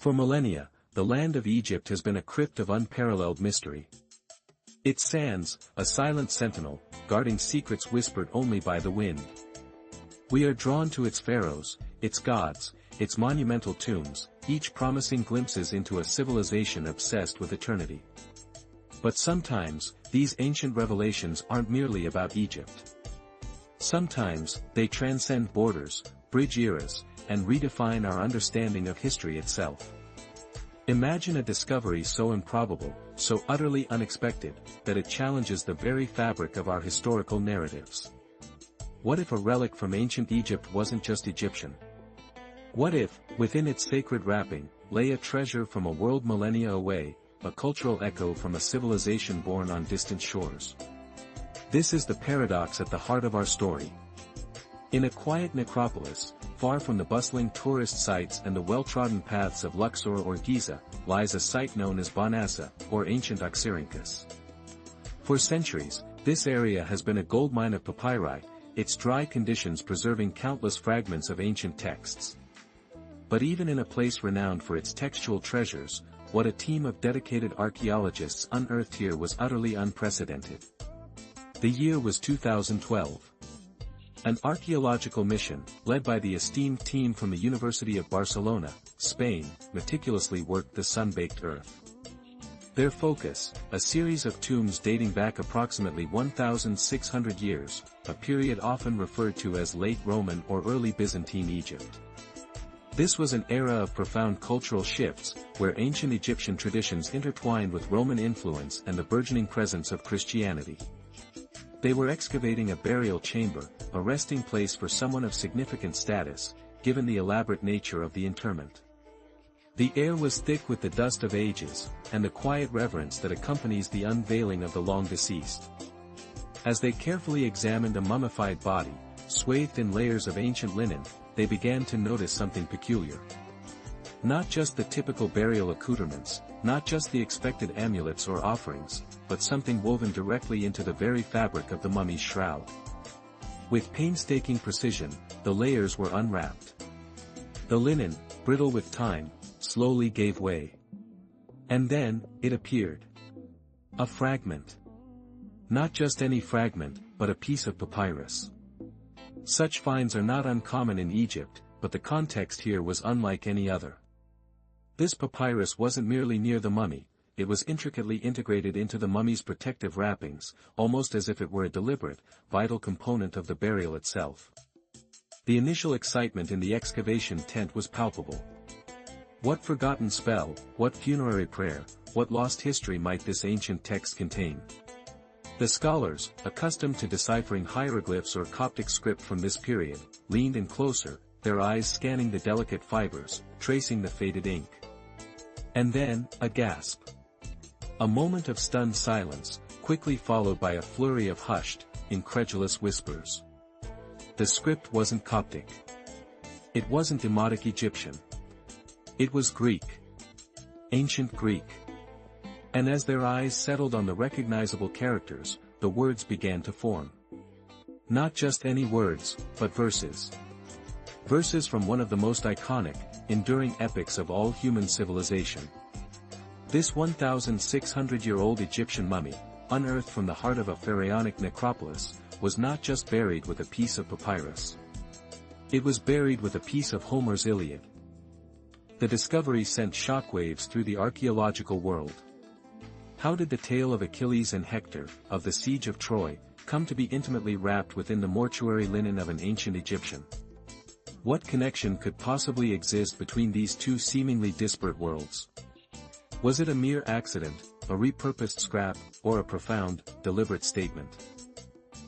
For millennia, the land of Egypt has been a crypt of unparalleled mystery. Its sands, a silent sentinel, guarding secrets whispered only by the wind. We are drawn to its pharaohs, its gods, its monumental tombs, each promising glimpses into a civilization obsessed with eternity. But sometimes, these ancient revelations aren't merely about Egypt. Sometimes, they transcend borders, bridge eras, and redefine our understanding of history itself. Imagine a discovery so improbable, so utterly unexpected, that it challenges the very fabric of our historical narratives. What if a relic from ancient Egypt wasn't just Egyptian? What if, within its sacred wrapping, lay a treasure from a world millennia away, a cultural echo from a civilization born on distant shores? This is the paradox at the heart of our story. In a quiet necropolis, far from the bustling tourist sites and the well-trodden paths of Luxor or Giza, lies a site known as Bonassa, or ancient Oxyrhynchus. For centuries, this area has been a goldmine of papyri, its dry conditions preserving countless fragments of ancient texts. But even in a place renowned for its textual treasures, what a team of dedicated archaeologists unearthed here was utterly unprecedented. The year was 2012. An archaeological mission, led by the esteemed team from the University of Barcelona, Spain, meticulously worked the sun-baked earth. Their focus, a series of tombs dating back approximately 1,600 years, a period often referred to as late Roman or early Byzantine Egypt. This was an era of profound cultural shifts, where ancient Egyptian traditions intertwined with Roman influence and the burgeoning presence of Christianity. They were excavating a burial chamber, a resting place for someone of significant status, given the elaborate nature of the interment. The air was thick with the dust of ages, and the quiet reverence that accompanies the unveiling of the long-deceased. As they carefully examined a mummified body, swathed in layers of ancient linen, they began to notice something peculiar. Not just the typical burial accoutrements, not just the expected amulets or offerings, but something woven directly into the very fabric of the mummy's shroud. With painstaking precision, the layers were unwrapped. The linen, brittle with time, slowly gave way. And then, it appeared. A fragment. Not just any fragment, but a piece of papyrus. Such finds are not uncommon in Egypt, but the context here was unlike any other. This papyrus wasn't merely near the mummy, it was intricately integrated into the mummy's protective wrappings, almost as if it were a deliberate, vital component of the burial itself. The initial excitement in the excavation tent was palpable. What forgotten spell, what funerary prayer, what lost history might this ancient text contain? The scholars, accustomed to deciphering hieroglyphs or Coptic script from this period, leaned in closer, their eyes scanning the delicate fibers, tracing the faded ink. And then, a gasp. A moment of stunned silence, quickly followed by a flurry of hushed, incredulous whispers. The script wasn't Coptic. It wasn't Demotic Egyptian. It was Greek. Ancient Greek. And as their eyes settled on the recognizable characters, the words began to form. Not just any words, but verses. Verses from one of the most iconic, enduring epics of all human civilization. This 1,600-year-old Egyptian mummy, unearthed from the heart of a pharaonic necropolis, was not just buried with a piece of papyrus. It was buried with a piece of Homer's Iliad. The discovery sent shockwaves through the archaeological world. How did the tale of Achilles and Hector, of the siege of Troy, come to be intimately wrapped within the mortuary linen of an ancient Egyptian? What connection could possibly exist between these two seemingly disparate worlds? Was it a mere accident, a repurposed scrap, or a profound, deliberate statement?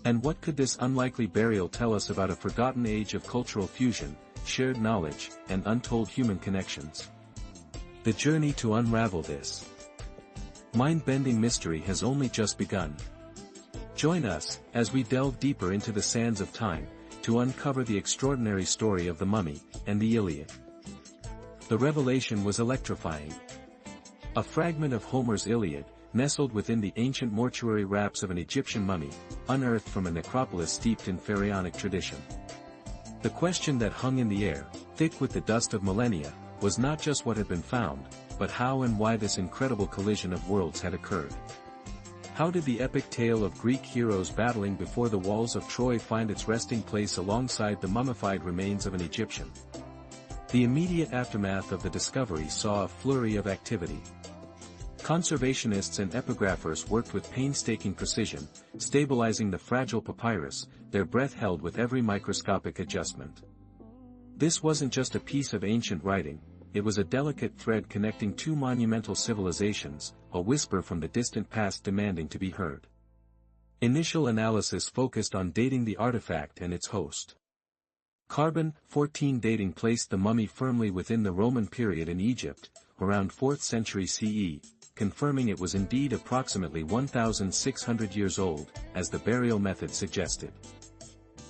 And what could this unlikely burial tell us about a forgotten age of cultural fusion, shared knowledge, and untold human connections? The journey to unravel this mind-bending mystery has only just begun. Join us, as we delve deeper into the sands of time, to uncover the extraordinary story of the mummy, and the Iliad. The revelation was electrifying. A fragment of Homer's Iliad, nestled within the ancient mortuary wraps of an Egyptian mummy, unearthed from a necropolis steeped in pharaonic tradition. The question that hung in the air, thick with the dust of millennia, was not just what had been found, but how and why this incredible collision of worlds had occurred. How did the epic tale of Greek heroes battling before the walls of Troy find its resting place alongside the mummified remains of an Egyptian? The immediate aftermath of the discovery saw a flurry of activity. Conservationists and epigraphers worked with painstaking precision, stabilizing the fragile papyrus, their breath held with every microscopic adjustment. This wasn't just a piece of ancient writing, it was a delicate thread connecting two monumental civilizations, a whisper from the distant past demanding to be heard. Initial analysis focused on dating the artifact and its host. Carbon-14 dating placed the mummy firmly within the Roman period in Egypt, around 4th century CE, confirming it was indeed approximately 1,600 years old, as the burial method suggested.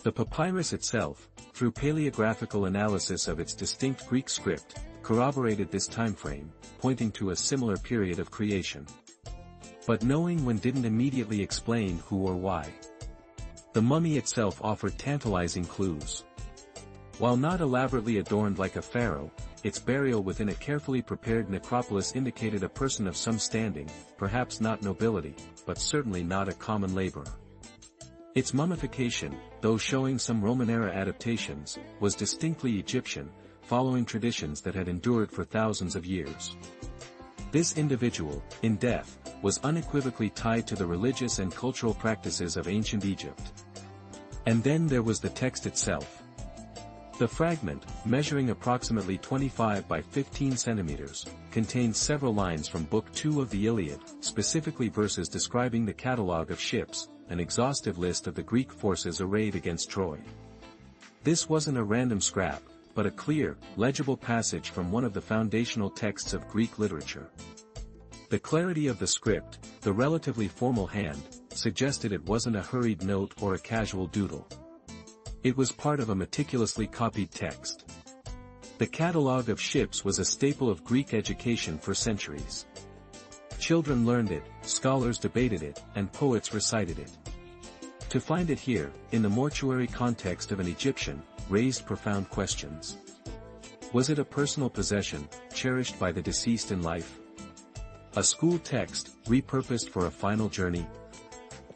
The papyrus itself, through paleographical analysis of its distinct Greek script, corroborated this timeframe, pointing to a similar period of creation. But knowing when didn't immediately explain who or why. The mummy itself offered tantalizing clues. While not elaborately adorned like a pharaoh, its burial within a carefully prepared necropolis indicated a person of some standing, perhaps not nobility, but certainly not a common laborer. Its mummification, though showing some Roman-era adaptations, was distinctly Egyptian, following traditions that had endured for thousands of years. This individual, in death, was unequivocally tied to the religious and cultural practices of ancient Egypt. And then there was the text itself. The fragment, measuring approximately 25 by 15 centimeters, contains several lines from Book 2 of the Iliad, specifically verses describing the catalogue of ships, an exhaustive list of the Greek forces arrayed against Troy. This wasn't a random scrap, but a clear, legible passage from one of the foundational texts of Greek literature. The clarity of the script, the relatively formal hand, suggested it wasn't a hurried note or a casual doodle. It was part of a meticulously copied text. The catalogue of ships was a staple of Greek education for centuries. Children learned it, scholars debated it, and poets recited it. To find it here, in the mortuary context of an Egyptian, raised profound questions. Was it a personal possession, cherished by the deceased in life? A school text, repurposed for a final journey?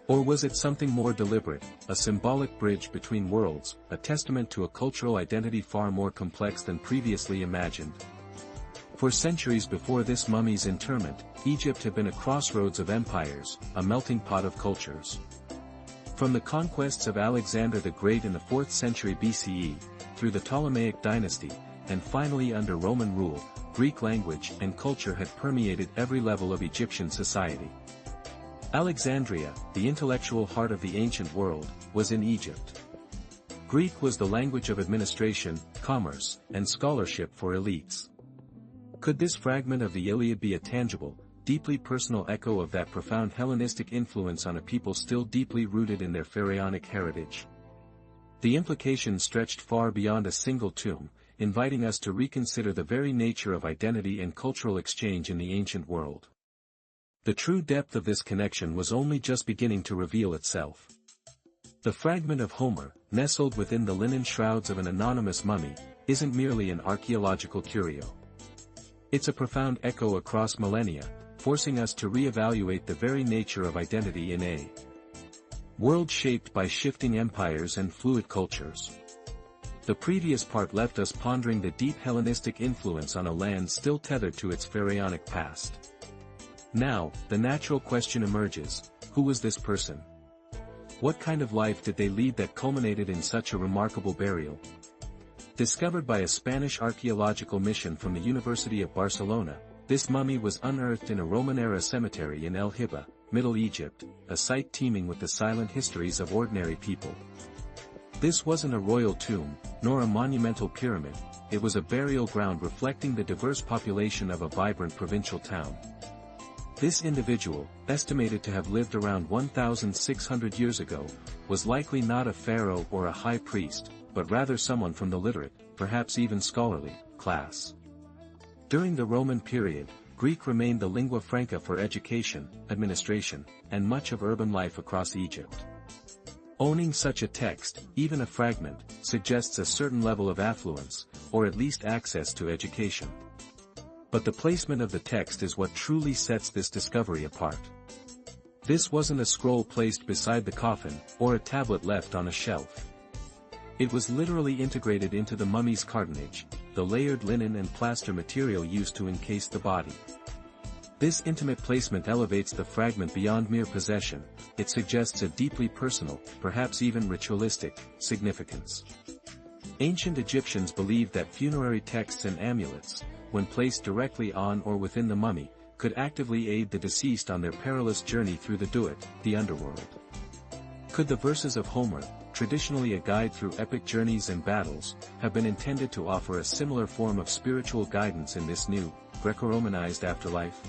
Or was it something more deliberate, a symbolic bridge between worlds, a testament to a cultural identity far more complex than previously imagined? For centuries before this mummy's interment, Egypt had been a crossroads of empires, a melting pot of cultures. From the conquests of Alexander the Great in the 4th century BCE, through the Ptolemaic dynasty, and finally under Roman rule, Greek language and culture had permeated every level of Egyptian society. Alexandria, the intellectual heart of the ancient world, was in Egypt. Greek was the language of administration, commerce, and scholarship for elites. Could this fragment of the Iliad be a tangible, deeply personal echo of that profound Hellenistic influence on a people still deeply rooted in their pharaonic heritage? The implication stretched far beyond a single tomb, inviting us to reconsider the very nature of identity and cultural exchange in the ancient world. The true depth of this connection was only just beginning to reveal itself. The fragment of Homer, nestled within the linen shrouds of an anonymous mummy, isn't merely an archaeological curio. It's a profound echo across millennia, forcing us to re-evaluate the very nature of identity in a world shaped by shifting empires and fluid cultures. The previous part left us pondering the deep Hellenistic influence on a land still tethered to its pharaonic past. Now, the natural question emerges: who was this person? What kind of life did they lead that culminated in such a remarkable burial? Discovered by a Spanish archaeological mission from the University of Barcelona, this mummy was unearthed in a Roman-era cemetery in El Hibba, Middle Egypt, a site teeming with the silent histories of ordinary people. This wasn't a royal tomb, nor a monumental pyramid, it was a burial ground reflecting the diverse population of a vibrant provincial town. This individual, estimated to have lived around 1,600 years ago, was likely not a pharaoh or a high priest, but rather someone from the literate, perhaps even scholarly, class. During the Roman period, Greek remained the lingua franca for education, administration, and much of urban life across Egypt. Owning such a text, even a fragment, suggests a certain level of affluence, or at least access to education. But the placement of the text is what truly sets this discovery apart. This wasn't a scroll placed beside the coffin, or a tablet left on a shelf. It was literally integrated into the mummy's cartonnage, the layered linen and plaster material used to encase the body. This intimate placement elevates the fragment beyond mere possession. It suggests a deeply personal, perhaps even ritualistic, significance. Ancient Egyptians believed that funerary texts and amulets, when placed directly on or within the mummy, could actively aid the deceased on their perilous journey through the Duat, the underworld. Could the verses of Homer, traditionally a guide through epic journeys and battles, have been intended to offer a similar form of spiritual guidance in this new, Greco-Romanized afterlife?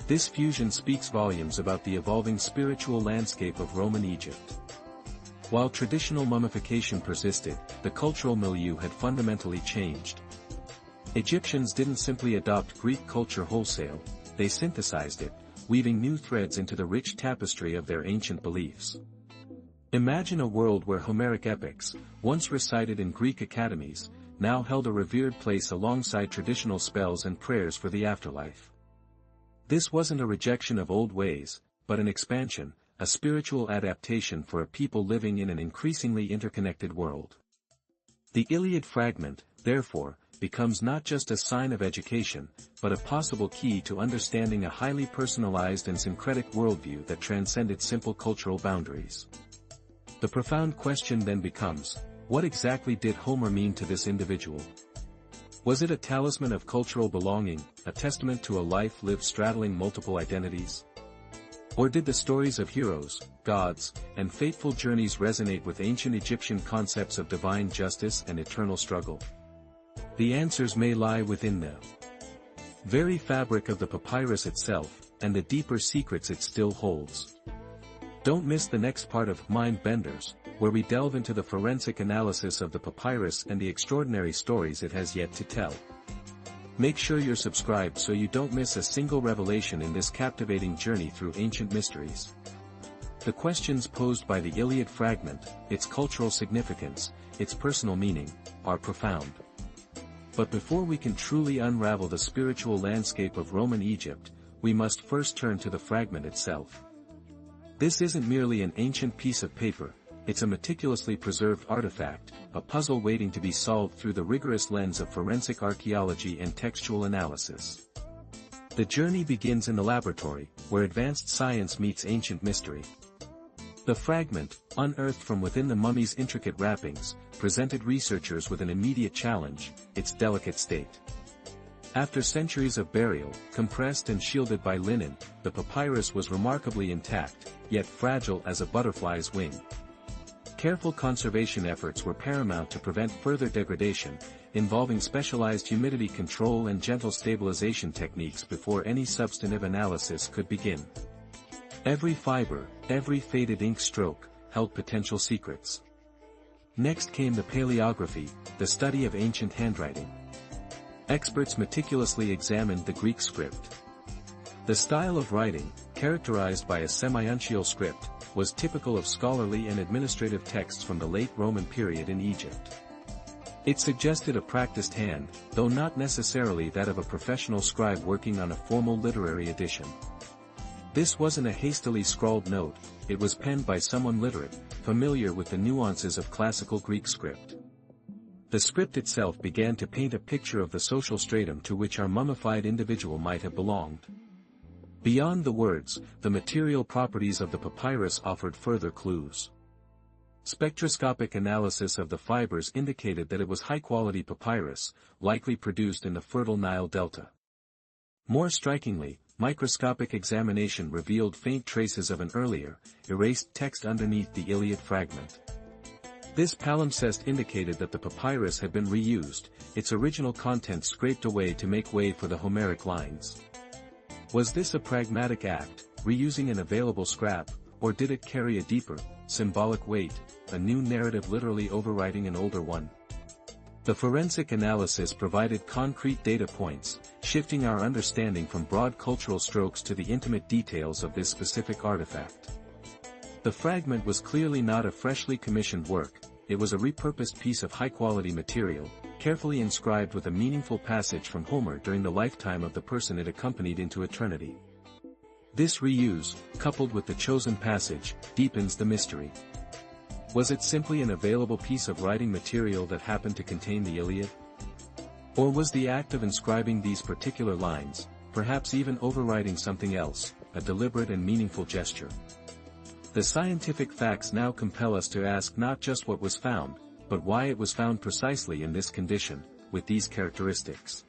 This fusion speaks volumes about the evolving spiritual landscape of Roman Egypt. While traditional mummification persisted, the cultural milieu had fundamentally changed. Egyptians didn't simply adopt Greek culture wholesale, they synthesized it, weaving new threads into the rich tapestry of their ancient beliefs. Imagine a world where Homeric epics, once recited in Greek academies, now held a revered place alongside traditional spells and prayers for the afterlife. This wasn't a rejection of old ways, but an expansion, a spiritual adaptation for a people living in an increasingly interconnected world. The Iliad fragment, therefore, becomes not just a sign of education, but a possible key to understanding a highly personalized and syncretic worldview that transcended simple cultural boundaries. The profound question then becomes, what exactly did Homer mean to this individual? Was it a talisman of cultural belonging, a testament to a life lived straddling multiple identities? Or did the stories of heroes, gods, and fateful journeys resonate with ancient Egyptian concepts of divine justice and eternal struggle? The answers may lie within the very fabric of the papyrus itself, and the deeper secrets it still holds. Don't miss the next part of Mind Benders, where we delve into the forensic analysis of the papyrus and the extraordinary stories it has yet to tell. Make sure you're subscribed so you don't miss a single revelation in this captivating journey through ancient mysteries. The questions posed by the Iliad fragment, its cultural significance, its personal meaning, are profound. But before we can truly unravel the spiritual landscape of Roman Egypt, we must first turn to the fragment itself. This isn't merely an ancient piece of paper, it's a meticulously preserved artifact, a puzzle waiting to be solved through the rigorous lens of forensic archaeology and textual analysis. The journey begins in the laboratory, where advanced science meets ancient mystery. The fragment, unearthed from within the mummy's intricate wrappings, presented researchers with an immediate challenge: its delicate state. After centuries of burial, compressed and shielded by linen, the papyrus was remarkably intact, yet fragile as a butterfly's wing. Careful conservation efforts were paramount to prevent further degradation, involving specialized humidity control and gentle stabilization techniques before any substantive analysis could begin. Every fiber, every faded ink stroke, held potential secrets. Next came the paleography, the study of ancient handwriting. Experts meticulously examined the Greek script. The style of writing, characterized by a semi-uncial script, was typical of scholarly and administrative texts from the late Roman period in Egypt. It suggested a practiced hand, though not necessarily that of a professional scribe working on a formal literary edition. This wasn't a hastily scrawled note, it was penned by someone literate, familiar with the nuances of classical Greek script. The script itself began to paint a picture of the social stratum to which our mummified individual might have belonged. Beyond the words, the material properties of the papyrus offered further clues. Spectroscopic analysis of the fibers indicated that it was high-quality papyrus, likely produced in the fertile Nile delta. More strikingly, microscopic examination revealed faint traces of an earlier, erased text underneath the Iliad fragment. This palimpsest indicated that the papyrus had been reused, its original contents scraped away to make way for the Homeric lines. Was this a pragmatic act, reusing an available scrap, or did it carry a deeper, symbolic weight, a new narrative literally overwriting an older one? The forensic analysis provided concrete data points, shifting our understanding from broad cultural strokes to the intimate details of this specific artifact. The fragment was clearly not a freshly commissioned work, it was a repurposed piece of high-quality material, carefully inscribed with a meaningful passage from Homer during the lifetime of the person it accompanied into eternity. This reuse, coupled with the chosen passage, deepens the mystery. Was it simply an available piece of writing material that happened to contain the Iliad? Or was the act of inscribing these particular lines, perhaps even overriding something else, a deliberate and meaningful gesture? The scientific facts now compel us to ask not just what was found, but why it was found precisely in this condition, with these characteristics.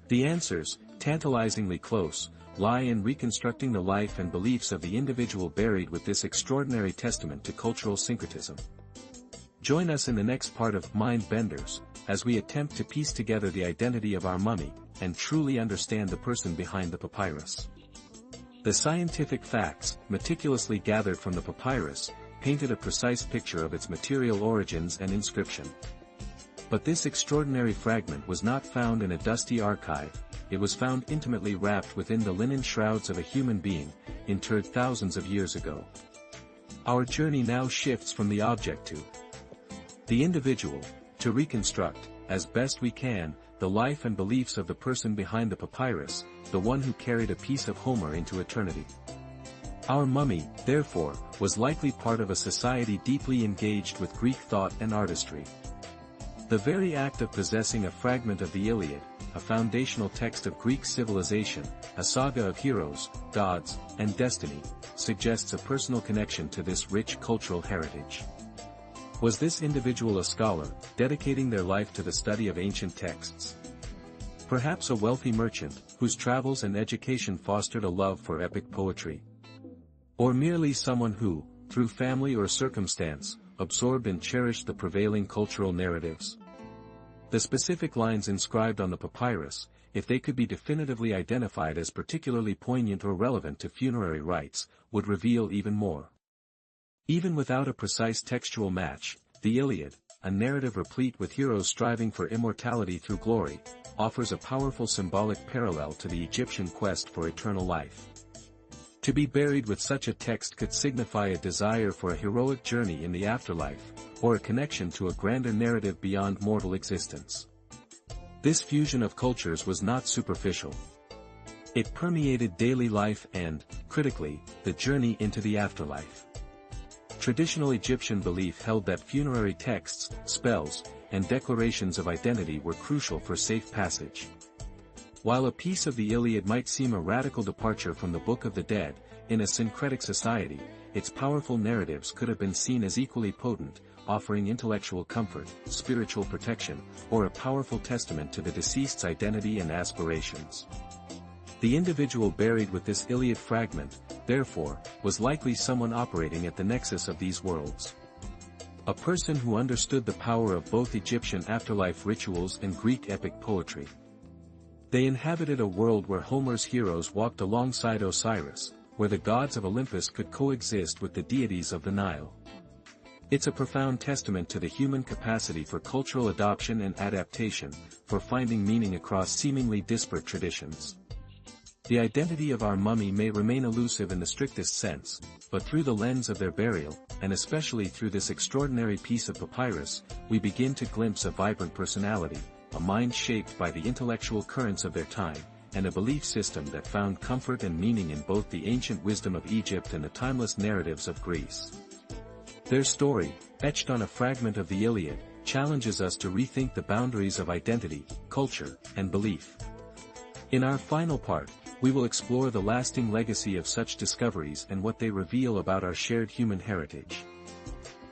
The answers, tantalizingly close, lie in reconstructing the life and beliefs of the individual buried with this extraordinary testament to cultural syncretism. Join us in the next part of Mind Benders, as we attempt to piece together the identity of our mummy, and truly understand the person behind the papyrus. The scientific facts, meticulously gathered from the papyrus, painted a precise picture of its material origins and inscription. But this extraordinary fragment was not found in a dusty archive, it was found intimately wrapped within the linen shrouds of a human being, interred thousands of years ago. Our journey now shifts from the object to the individual, to reconstruct, as best we can, the life and beliefs of the person behind the papyrus, the one who carried a piece of Homer into eternity. Our mummy, therefore, was likely part of a society deeply engaged with Greek thought and artistry. The very act of possessing a fragment of the Iliad, a foundational text of Greek civilization, a saga of heroes, gods, and destiny, suggests a personal connection to this rich cultural heritage. Was this individual a scholar, dedicating their life to the study of ancient texts? Perhaps a wealthy merchant, whose travels and education fostered a love for epic poetry? Or merely someone who, through family or circumstance, absorbed and cherished the prevailing cultural narratives? The specific lines inscribed on the papyrus, if they could be definitively identified as particularly poignant or relevant to funerary rites, would reveal even more. Even without a precise textual match, the Iliad, a narrative replete with heroes striving for immortality through glory, offers a powerful symbolic parallel to the Egyptian quest for eternal life. To be buried with such a text could signify a desire for a heroic journey in the afterlife, or a connection to a grander narrative beyond mortal existence. This fusion of cultures was not superficial. It permeated daily life and, critically, the journey into the afterlife. Traditional Egyptian belief held that funerary texts, spells, and declarations of identity were crucial for safe passage. While a piece of the Iliad might seem a radical departure from the Book of the Dead, in a syncretic society, its powerful narratives could have been seen as equally potent, offering intellectual comfort, spiritual protection, or a powerful testament to the deceased's identity and aspirations. The individual buried with this Iliad fragment, therefore, was likely someone operating at the nexus of these worlds. A person who understood the power of both Egyptian afterlife rituals and Greek epic poetry. They inhabited a world where Homer's heroes walked alongside Osiris, where the gods of Olympus could coexist with the deities of the Nile. It's a profound testament to the human capacity for cultural adoption and adaptation, for finding meaning across seemingly disparate traditions. The identity of our mummy may remain elusive in the strictest sense, but through the lens of their burial, and especially through this extraordinary piece of papyrus, we begin to glimpse a vibrant personality, a mind shaped by the intellectual currents of their time, and a belief system that found comfort and meaning in both the ancient wisdom of Egypt and the timeless narratives of Greece. Their story, etched on a fragment of the Iliad, challenges us to rethink the boundaries of identity, culture, and belief. In our final part, we will explore the lasting legacy of such discoveries and what they reveal about our shared human heritage.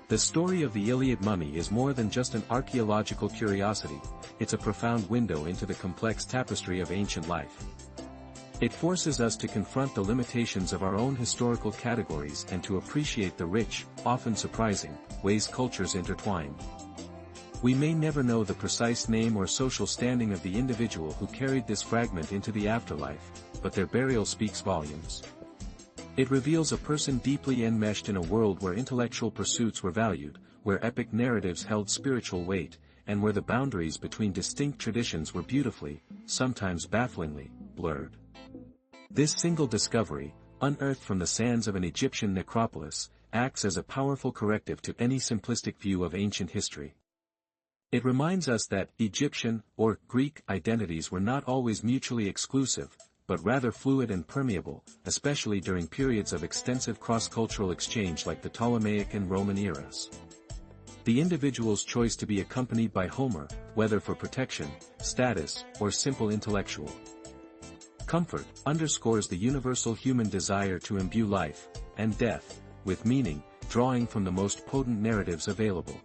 The story of the Iliad mummy is more than just an archaeological curiosity, it's a profound window into the complex tapestry of ancient life. It forces us to confront the limitations of our own historical categories and to appreciate the rich, often surprising, ways cultures intertwine. We may never know the precise name or social standing of the individual who carried this fragment into the afterlife, but their burial speaks volumes. It reveals a person deeply enmeshed in a world where intellectual pursuits were valued, where epic narratives held spiritual weight, and where the boundaries between distinct traditions were beautifully, sometimes bafflingly, blurred. This single discovery, unearthed from the sands of an Egyptian necropolis, acts as a powerful corrective to any simplistic view of ancient history. It reminds us that Egyptian, or Greek, identities were not always mutually exclusive, but rather fluid and permeable, especially during periods of extensive cross-cultural exchange like the Ptolemaic and Roman eras. The individual's choice to be accompanied by Homer, whether for protection, status, or simple intellectual comfort, underscores the universal human desire to imbue life, and death, with meaning, drawing from the most potent narratives available.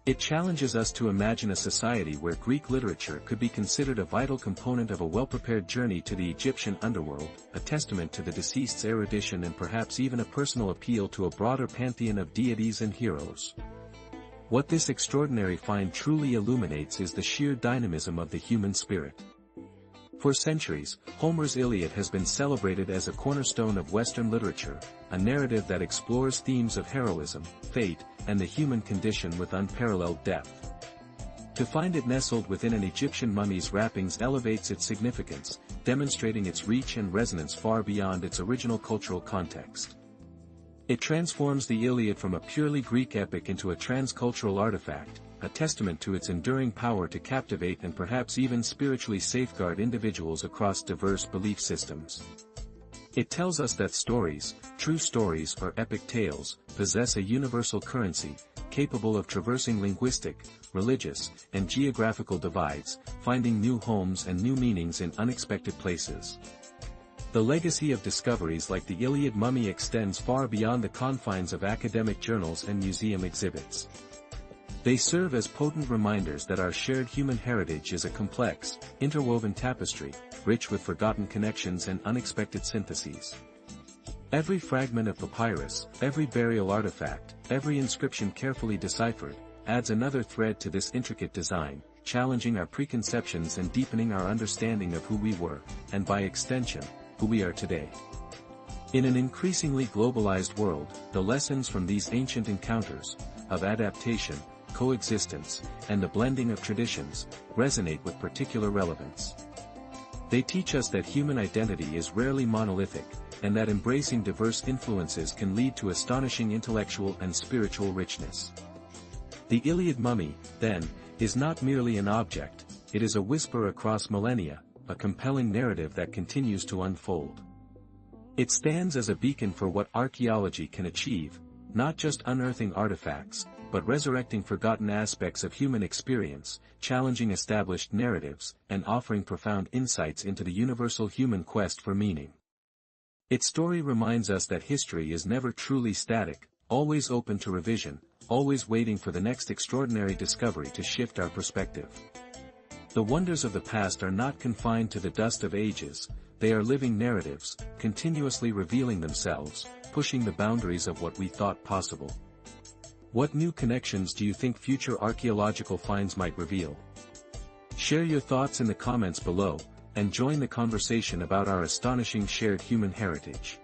It challenges us to imagine a society where Greek literature could be considered a vital component of a well-prepared journey to the Egyptian underworld, a testament to the deceased's erudition and perhaps even a personal appeal to a broader pantheon of deities and heroes. What this extraordinary find truly illuminates is the sheer dynamism of the human spirit. For centuries, Homer's Iliad has been celebrated as a cornerstone of Western literature, a narrative that explores themes of heroism, fate, and the human condition with unparalleled depth. To find it nestled within an Egyptian mummy's wrappings elevates its significance, demonstrating its reach and resonance far beyond its original cultural context. It transforms the Iliad from a purely Greek epic into a transcultural artifact, a testament to its enduring power to captivate and perhaps even spiritually safeguard individuals across diverse belief systems. It tells us that stories, true stories or epic tales, possess a universal currency, capable of traversing linguistic, religious, and geographical divides, finding new homes and new meanings in unexpected places. The legacy of discoveries like the Iliad mummy extends far beyond the confines of academic journals and museum exhibits. They serve as potent reminders that our shared human heritage is a complex, interwoven tapestry, rich with forgotten connections and unexpected syntheses. Every fragment of papyrus, every burial artifact, every inscription carefully deciphered, adds another thread to this intricate design, challenging our preconceptions and deepening our understanding of who we were, and by extension, who we are today. In an increasingly globalized world, the lessons from these ancient encounters, of adaptation, coexistence, and the blending of traditions, resonate with particular relevance. They teach us that human identity is rarely monolithic, and that embracing diverse influences can lead to astonishing intellectual and spiritual richness. The Iliad mummy, then, is not merely an object, it is a whisper across millennia, a compelling narrative that continues to unfold. It stands as a beacon for what archaeology can achieve, not just unearthing artifacts, but resurrecting forgotten aspects of human experience, challenging established narratives, and offering profound insights into the universal human quest for meaning. Its story reminds us that history is never truly static, always open to revision, always waiting for the next extraordinary discovery to shift our perspective. The wonders of the past are not confined to the dust of ages, they are living narratives, continuously revealing themselves, pushing the boundaries of what we thought possible. What new connections do you think future archaeological finds might reveal? Share your thoughts in the comments below, and join the conversation about our astonishing shared human heritage.